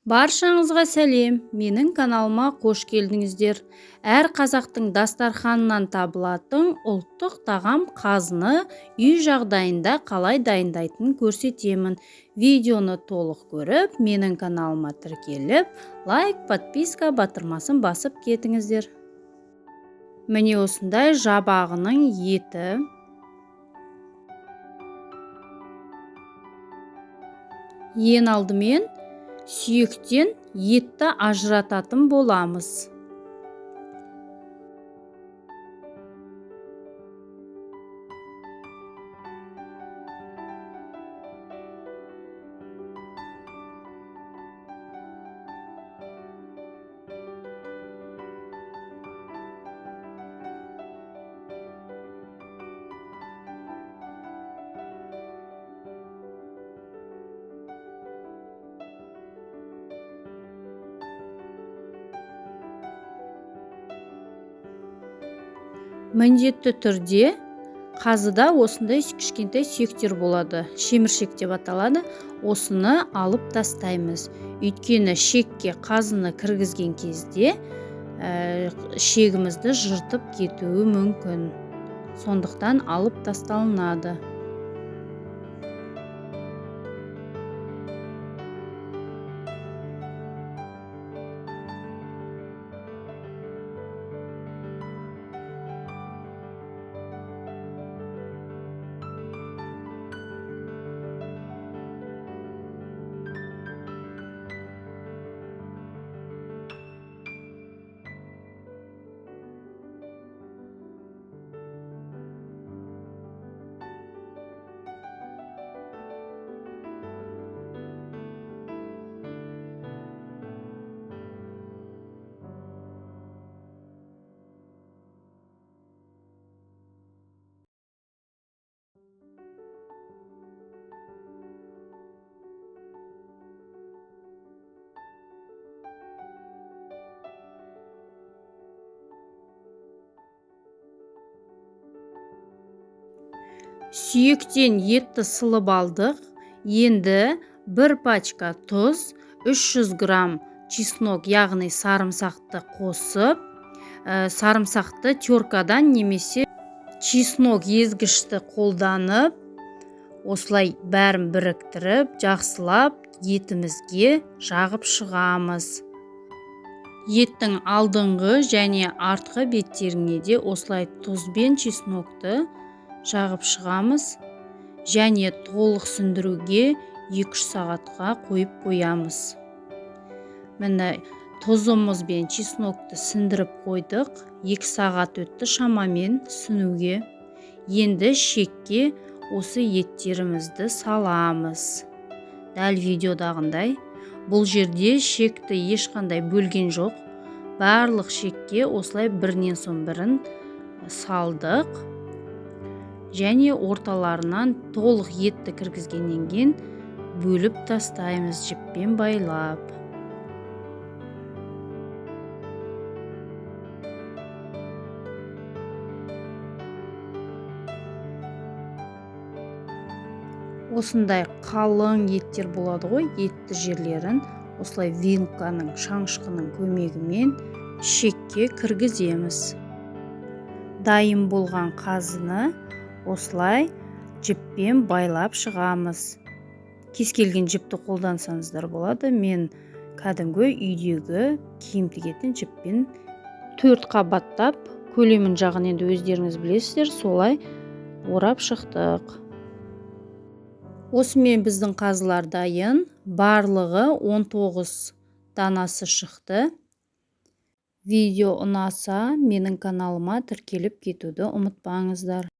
Баршаңызға сәлем, менің каналыма қош келдіңіздер. Әр қазақтың дастарханынан табылатын ұлттық тағам қазыны үй жағдайында қалай дайындайтынын көрсетемін. Видеоны толық көріп, менің каналыма тіркеліп, лайк, подписка батырмасын басып кетіңіздер. Міне осындай жабағының еті. Ең алдымен сүйектен етті ажырататын боламыз. Міндетті түрде қазыда осындай кішкентай сүйектер болады, шеміршек деп аталады. Осыны алып тастаймыз. Өйткені шекке қазыны кіргізген кезде шегімізді жыртып кетуі мүмкін. Сондықтан алып тасталынады. Сүйектен етті сылып алдық. Енді бір пачка тұз, 300 грамм чеснок, яғни сарымсақты қосып, сарымсақты теркадан немесе чеснок езгішті қолданып, осылай бәрін біріктіріп, жақсылап етімізге жағып шығамыз. Еттің алдыңғы және артқы беттеріне де осылай тұз бен чеснокты жағып шығамыз және толық сүндіруге 2-3 сағатқа қойып қоямыз. Міне тұзымыз бен чеснокты сіндіріп қойдық. 2 сағат өтті шамамен сүнуге. Енді шекке осы еттерімізді саламыз. Дәл видеодағындай. Бұл жерде шекті ешқандай бөлген жоқ. Барлық шекке осылай бірінен соң бірін салдық. Және орталарынан толық етті кіргізгеннен кейін бөліп тастаймыз жіппен байлап. Осындай қалың еттер болады ғой, етті жерлерін осылай вилканың, шанышқының көмегімен шекке кіргіземіз. Дайын болған қазыны осылай жіппен байлап шығамыз. Кез келген жіпті қолдансаңыздар болады. Мен кәдімгі үйдегі киім тігетін жіппен 4 қабаттап, көлемін жағын енді өздеріңіз білесіздер, солай орап шықтық. Осымен біздің қазылар дайын. Барлығы 19 данасы шықты. Видео ұнаса, менің каналыма тіркеліп кетуді ұмытпаңыздар.